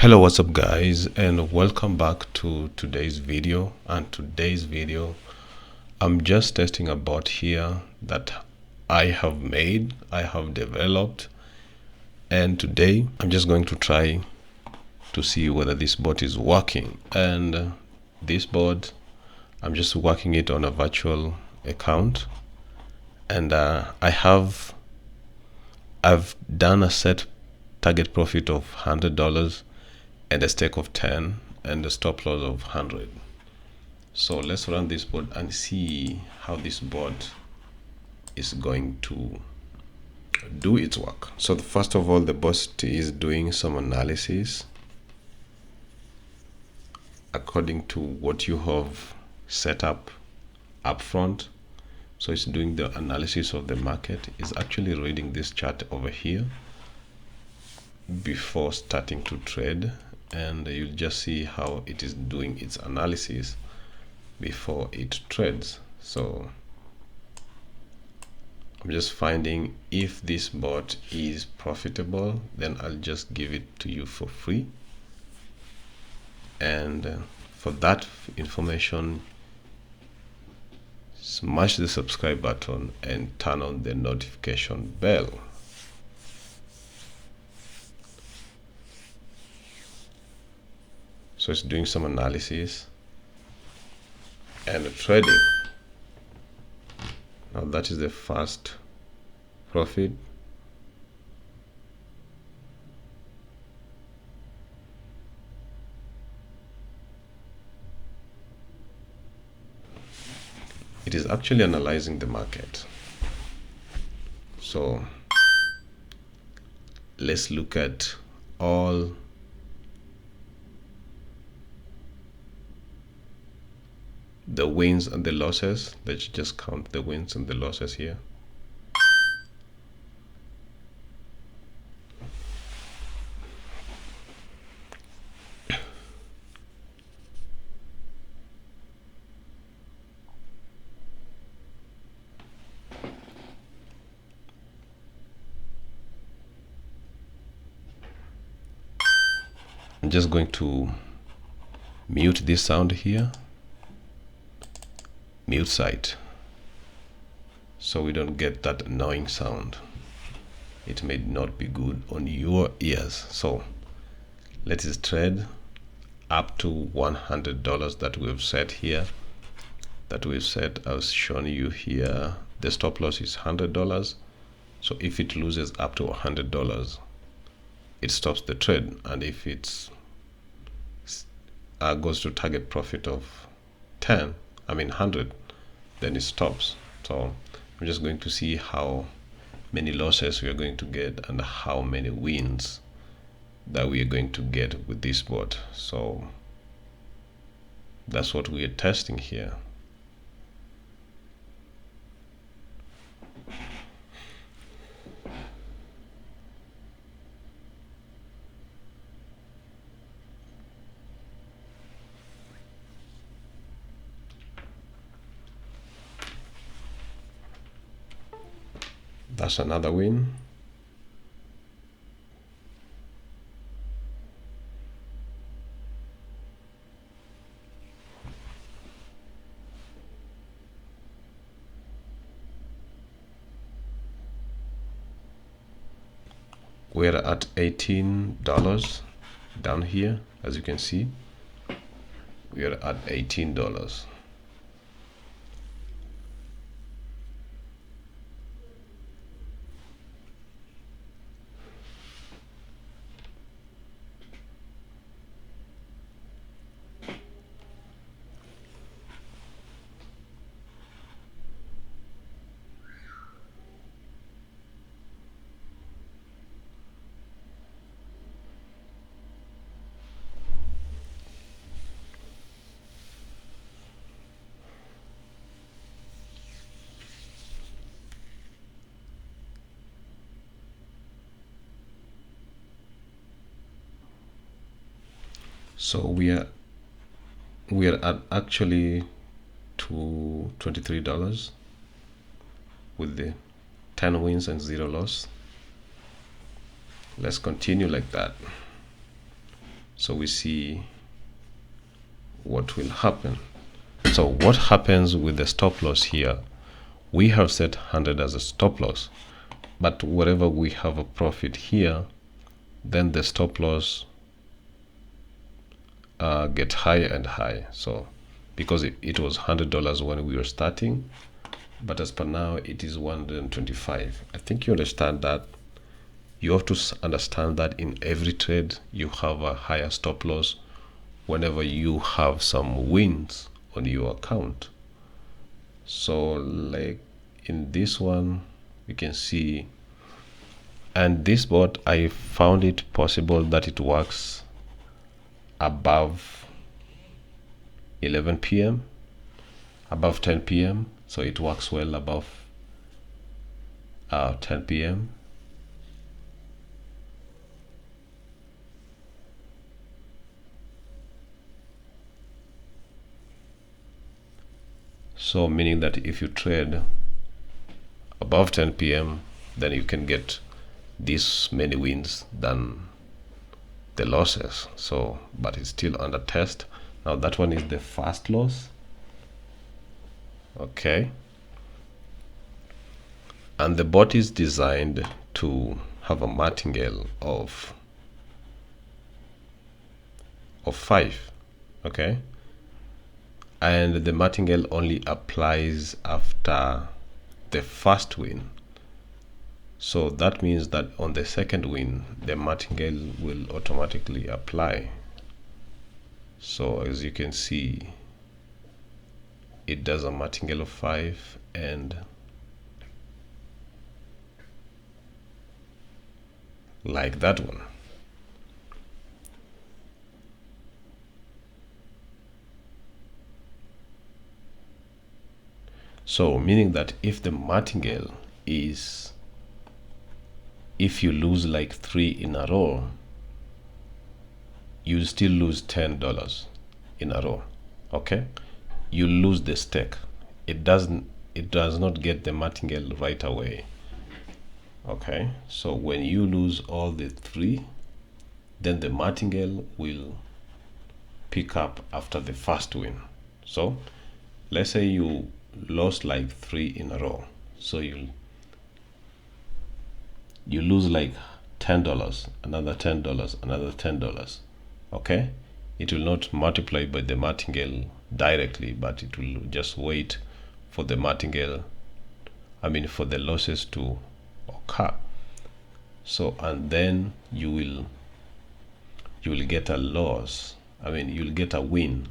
Hello, what's up guys, and welcome back to today's video. And today's video, I'm just testing a bot here that I have developed, and today I'm just going to try to see whether this bot is working. And this bot, I'm just working it on a virtual account, and I've done a set target profit of $100 and a stake of 10 and a stop loss of 100. So let's run this bot and see how this bot is going to do its work. So first of all, the bot is doing some analysis according to what you have set up front. So it's doing the analysis of the market. It's actually reading this chart over here before starting to trade, and you'll just see how it is doing its analysis before it trades. So I'm just finding if this bot is profitable, then I'll just give it to you for free. And for that information, smash the subscribe button and turn on the notification bell. So it's doing some analysis and trading. Now that is the first profit. It is actually analyzing the market. So let's look at all the wins and the losses. Let's just count the wins and the losses here. I'm just going to mute this sound here. Mute site, so we don't get that annoying sound. It may not be good on your ears. So let us trade up to $100 that we've set here, I've shown you here. The stop loss is $100. So if it loses up to $100, it stops the trade, and if it's goes to target profit of 100, then it stops. So I'm just going to see how many losses we are going to get and how many wins that we are going to get with this bot. So that's what we are testing here. That's another win. We're at $18 down here, as you can see. We are at $18. So we are at actually to $23 with the 10 wins and 0 loss. Let's continue like that. so we see what will happen. So what happens with the stop loss here? We have set 100 as a stop loss, but wherever we have a profit here, then the stop loss get higher and higher. So because it was $100 when we were starting, but as per now it is 125. I think you understand that. You have to understand that in every trade you have a higher stop loss whenever you have some wins on your account. So like in this one you can see, and this bot, I found it possible that it works above 11 p.m. above 10 p.m. so it works well above 10 p.m. So meaning that if you trade above 10 p.m. then you can get this many wins than the losses. So but it's still under test. Now that one is the first loss. Okay, and the bot is designed to have a martingale of 5. Okay, and the martingale only applies after the first win. So that means that on the second win the martingale will automatically apply. So as you can see, it does a martingale of 5, and like that one. So meaning that if the martingale is, if you lose like 3 in a row, you still lose $10 in a row. Okay, you lose the stake. It does not get the martingale right away. Okay, so when you lose all the 3, then the martingale will pick up after the first win. So let's say you lost like 3 in a row, so you lose like $10, another $10, another $10. Okay, it will not multiply by the martingale directly, but it will just wait for the martingale, for the losses to occur. So and then you will get a loss, you'll get a win,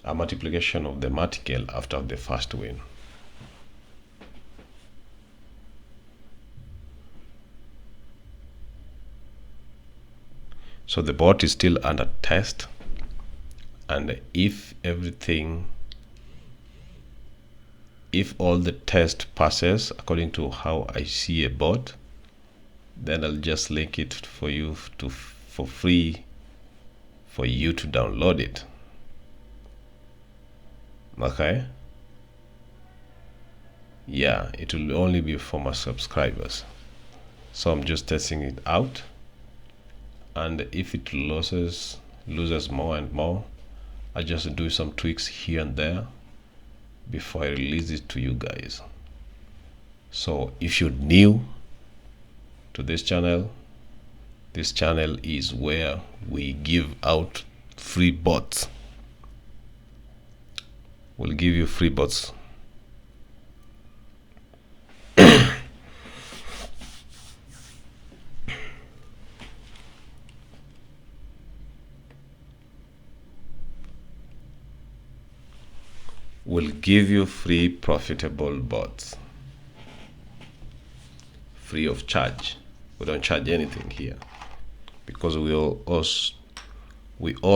a multiplication of the martingale after the first win. So the bot is still under test, and if all the test passes according to how I see a bot, then I'll just link it for you for free for you to download it. Okay, yeah, it will only be for my subscribers. So I'm just testing it out, and if it loses more and more, I just do some tweaks here and there before I release it to you guys. So if you're new to this channel is where we give out free bots. We'll give you free bots. We'll give you free profitable bots, free of charge. We don't charge anything here, because we all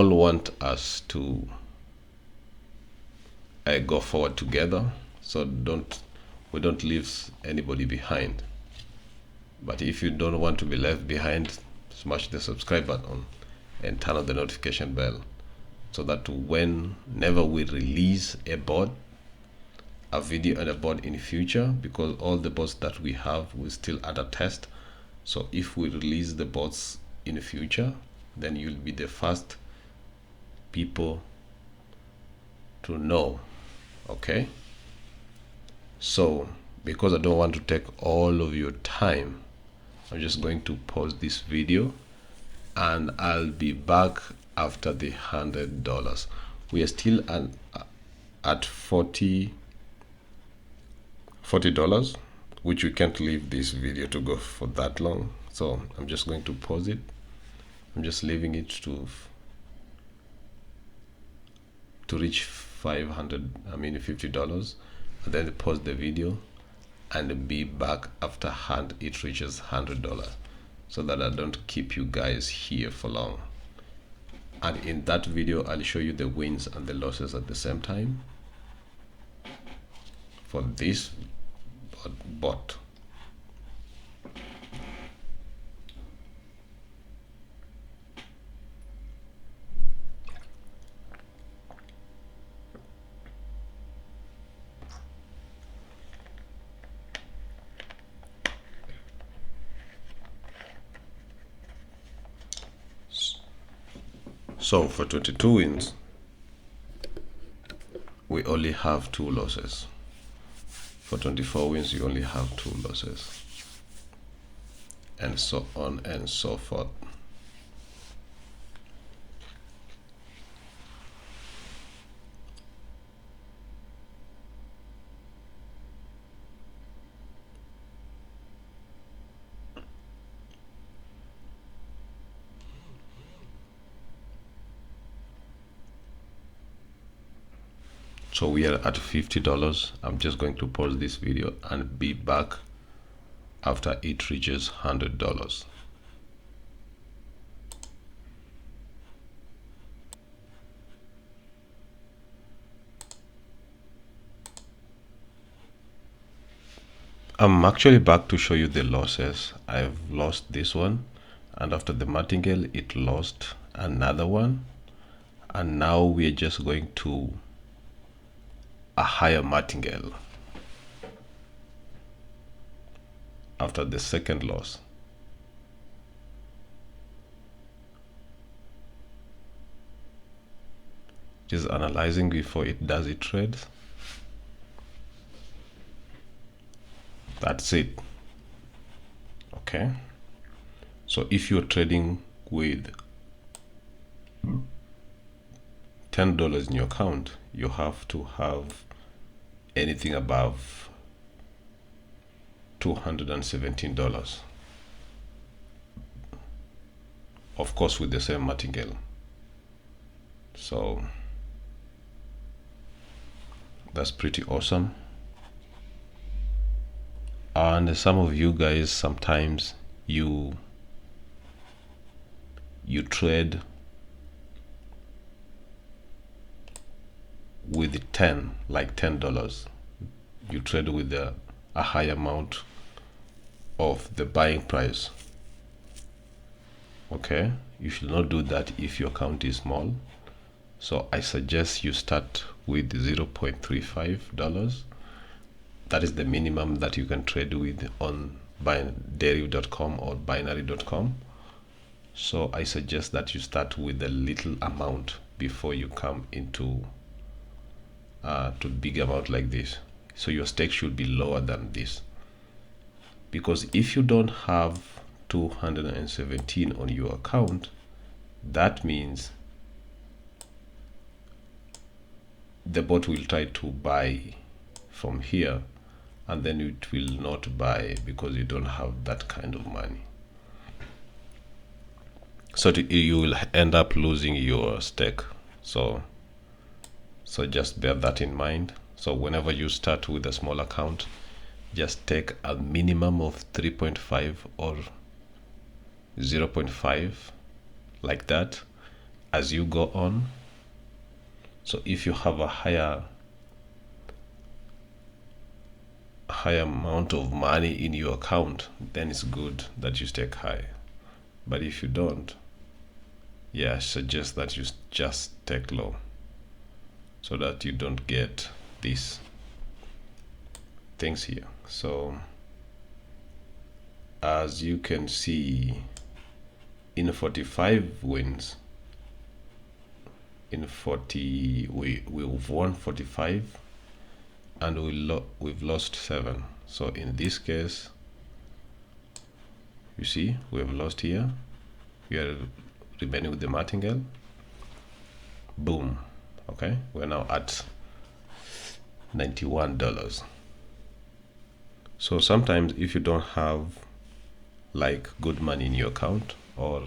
want us to go forward together. So we don't leave anybody behind. But if you don't want to be left behind, smash the subscribe button and turn on the notification bell, so that whenever we release a video and a bot in future, because all the bots that we have will still under test. So if we release the bots in the future, then you'll be the first people to know. Okay, so because I don't want to take all of your time, I'm just going to pause this video and I'll be back after the $100. We are still at $40, which we can't leave this video to go for that long, so I'm just going to pause it. I'm just leaving it to reach $50, and then pause the video and be back after it reaches $100, so that I don't keep you guys here for long. And in that video I'll show you the wins and the losses at the same time for this bot. So for 22 wins, we only have 2 losses. For 24 wins, you only have 2 losses. And so on and so forth. So we are at $50. I'm just going to pause this video and be back after it reaches $100. I'm actually back to show you the losses. I've lost this one, and after the Martingale it lost another one, and now we're just going to a higher Martingale after the second loss. Just analyzing before it does its trades. That's it. Okay, so if you're trading with $10 in your account, you have to have anything above $217, of course with the same Martingale. So that's pretty awesome. And some of you guys, sometimes you trade with $10. You trade with a high amount of the buying price. Okay, you should not do that if your account is small. So I suggest you start with $0.35. That is the minimum that you can trade with on binary.com or binary.com. So I suggest that you start with a little amount before you come into to big amount like this. So your stake should be lower than this, because if you don't have 217 on your account, that means the bot will try to buy from here, and then it will not buy because you don't have that kind of money. So you will end up losing your stake. So just bear that in mind. So whenever you start with a small account, just take a minimum of 3.5 or 0.5, like that, as you go on. So if you have a higher amount of money in your account, then it's good that you stake high. But if you don't, yeah, I suggest that you just take low, so that you don't get these things here. So as you can see, in 45 wins, in 40 we've won 45 and we've lost 7. So in this case, you see we have lost here. We are remaining with the martingale. Boom. Okay, we're now at $91. So sometimes if you don't have like good money in your account, or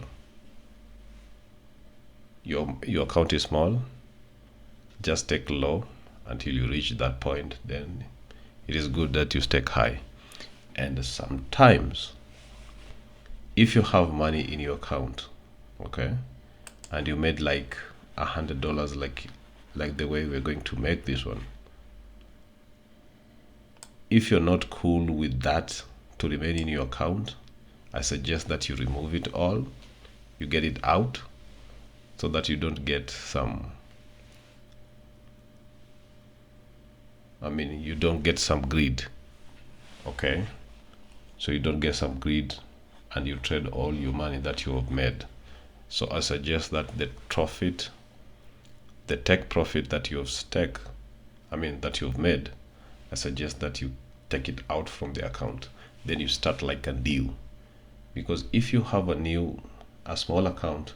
your account is small, just take low until you reach that point. Then it is good that you stake high. And sometimes if you have money in your account, okay, and you made like $100, like the way we're going to make this one, if you're not cool with that to remain in your account, I suggest that you remove it all, you get it out, so that you don't get some, you don't get some greed. Okay, so you don't get some greed and you trade all your money that you have made. So I suggest that the profit, the take profit that you have that you've made, I suggest that you take it out from the account. Then you start like a new, because if you have a small account,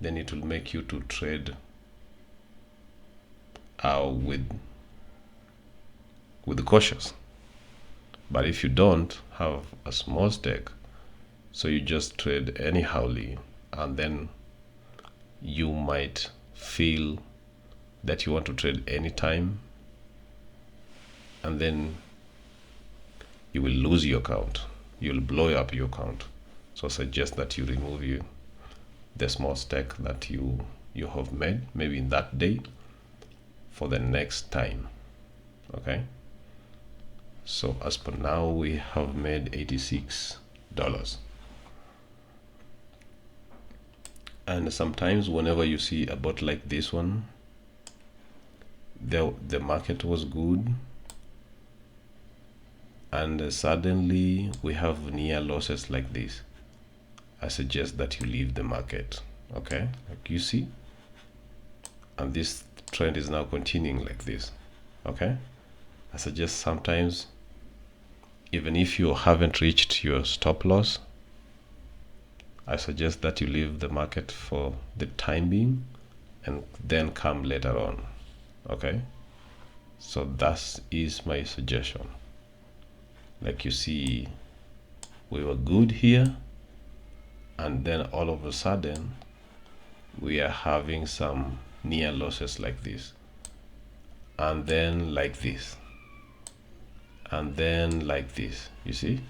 then it will make you to trade with cautious. But if you don't have a small stake, so you just trade anyhowly, and then you might feel that you want to trade anytime, and then you will lose your account, you'll blow up your account. So I suggest that you remove the small stake that you have made, maybe in that day, for the next time. Okay, so as per now we have made $86. And sometimes whenever you see a bot like this one, the market was good, and suddenly we have near losses like this, I suggest that you leave the market. Okay, like you see, and this trend is now continuing like this. Okay, I suggest sometimes, even if you haven't reached your stop loss, I suggest that you leave the market for the time being and then come later on. Okay, so that is my suggestion. Like you see, we were good here, and then all of a sudden we are having some near losses like this, and then like this, and then like this. You see,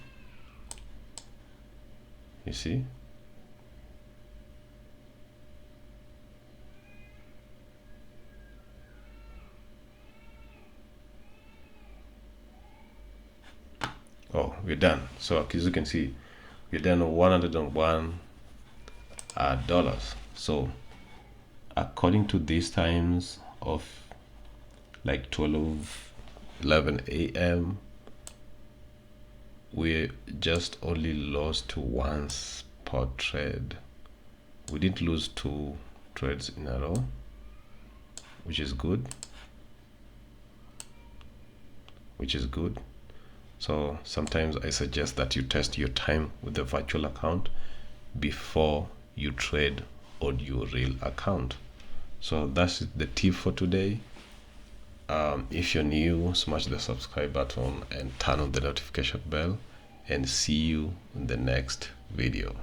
oh, we're done. So as you can see, we're done $101. So according to these times of like 11 a.m, we just only lost one spot trade. We didn't lose 2 trades in a row, which is good. So sometimes I suggest that you test your time with the virtual account before you trade on your real account. So that's the tip for today. If you're new, smash the subscribe button and turn on the notification bell, and see you in the next video.